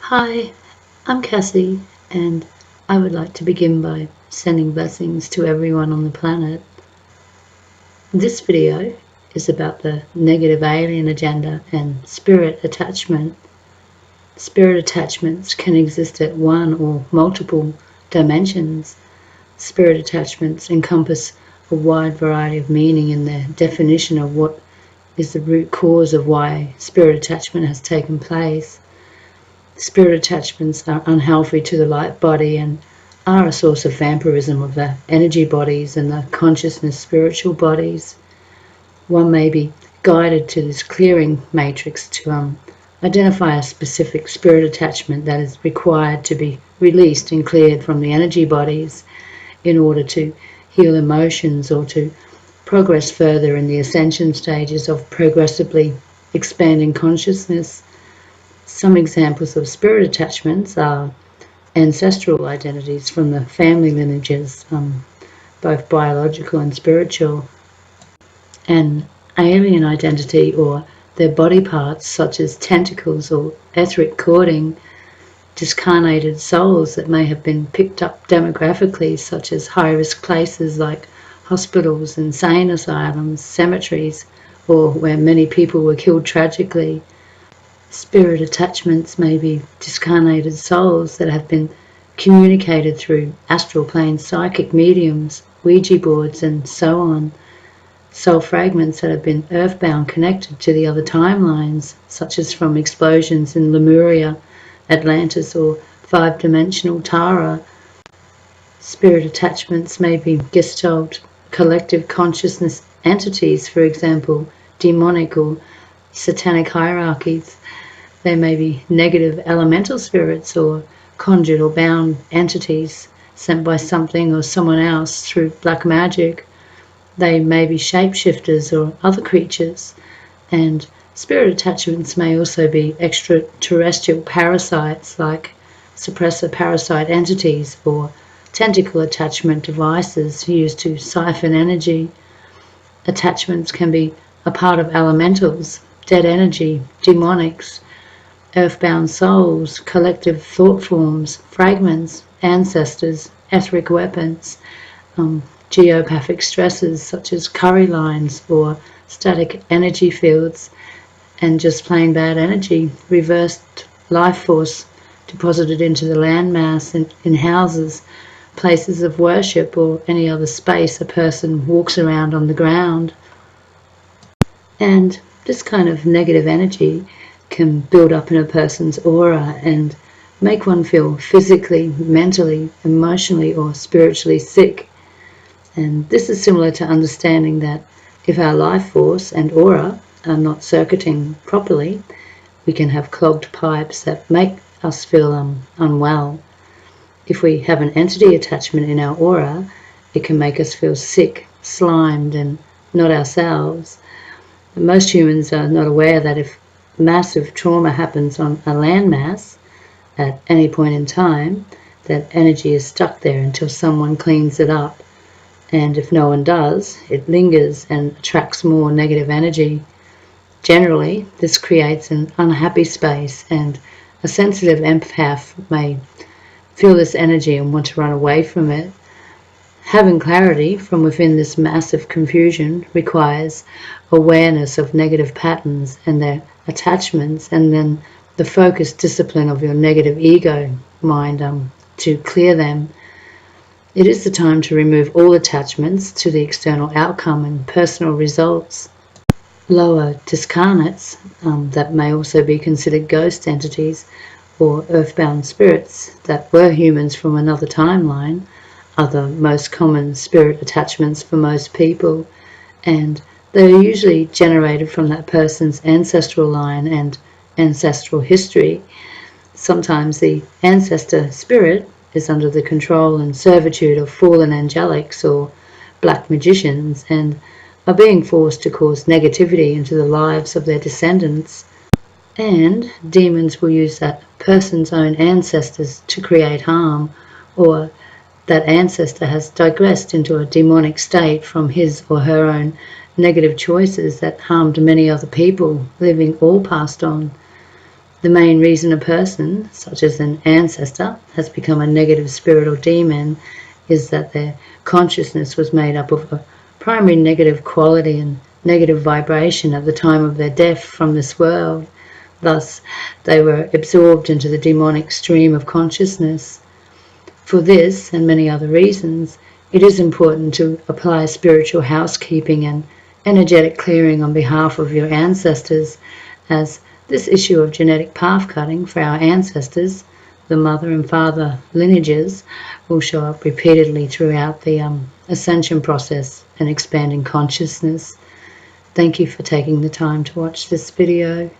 Hi, I'm Cassie, and I would like to begin by sending blessings to everyone on the planet. This video is about the negative alien agenda and spirit attachment. Spirit attachments can exist at one or multiple dimensions. Spirit attachments encompass a wide variety of meaning in their definition of what is the root cause of why spirit attachment has taken place. Spirit attachments are unhealthy to the light body and are a source of vampirism of the energy bodies and the consciousness spiritual bodies. One may be guided to this clearing matrix to identify a specific spirit attachment that is required to be released and cleared from the energy bodies in order to heal emotions or to progress further in the ascension stages of progressively expanding consciousness. Some examples of spirit attachments are ancestral identities from the family lineages, both biological and spiritual, an alien identity or their body parts such as tentacles or etheric cording, discarnated souls that may have been picked up demographically such as high-risk places like hospitals, insane asylums, cemeteries, or where many people were killed tragically. Spirit attachments may be discarnated souls that have been communicated through astral plane psychic mediums, Ouija boards, and so on. Soul fragments that have been earthbound connected to the other timelines, such as from explosions in Lemuria, Atlantis, or five-dimensional Tara. Spirit attachments may be gestalt collective consciousness entities, for example, demonic or satanic hierarchies. They may be negative elemental spirits or conjured or bound entities sent by something or someone else through black magic. They may be shapeshifters or other creatures. And spirit attachments may also be extraterrestrial parasites like suppressor parasite entities or tentacle attachment devices used to siphon energy. Attachments can be a part of elementals, dead energy, demonics, earthbound souls, collective thought forms, fragments, ancestors, etheric weapons, geopathic stresses such as curry lines or static energy fields, and just plain bad energy, reversed life force deposited into the landmass in houses, places of worship, or any other space a person walks around on the ground. And this kind of negative energy can build up in a person's aura and make one feel physically, mentally, emotionally, or spiritually sick. And this is similar to understanding that if our life force and aura are not circuiting properly, we can have clogged pipes that make us feel unwell. If we have an entity attachment in our aura, it can make us feel sick, slimed, and not ourselves. Most humans are not aware that if massive trauma happens on a landmass at any point in time, that energy is stuck there until someone cleans it up. And if no one does, it lingers and attracts more negative energy. Generally, this creates an unhappy space, and a sensitive empath may feel this energy and want to run away from it. Having clarity from within this massive confusion requires awareness of negative patterns and their attachments, and then the focused discipline of your negative ego mind to clear them. It is the time to remove all attachments to the external outcome and personal results. Lower discarnates, that may also be considered ghost entities or earthbound spirits that were humans from another timeline, are the most common spirit attachments for most people, and they are usually generated from that person's ancestral line and ancestral history. Sometimes the ancestor spirit is under the control and servitude of fallen angelics or black magicians and are being forced to cause negativity into the lives of their descendants. And demons will use that person's own ancestors to create harm, or that ancestor has digressed into a demonic state from his or her own negative choices that harmed many other people, living or passed on. The main reason a person, such as an ancestor, has become a negative spirit or demon is that their consciousness was made up of a primary negative quality and negative vibration at the time of their death from this world. Thus, they were absorbed into the demonic stream of consciousness. For this and many other reasons, it is important to apply spiritual housekeeping and energetic clearing on behalf of your ancestors, as this issue of genetic path cutting for our ancestors, the mother and father lineages, will show up repeatedly throughout the ascension process and expanding consciousness. Thank you for taking the time to watch this video.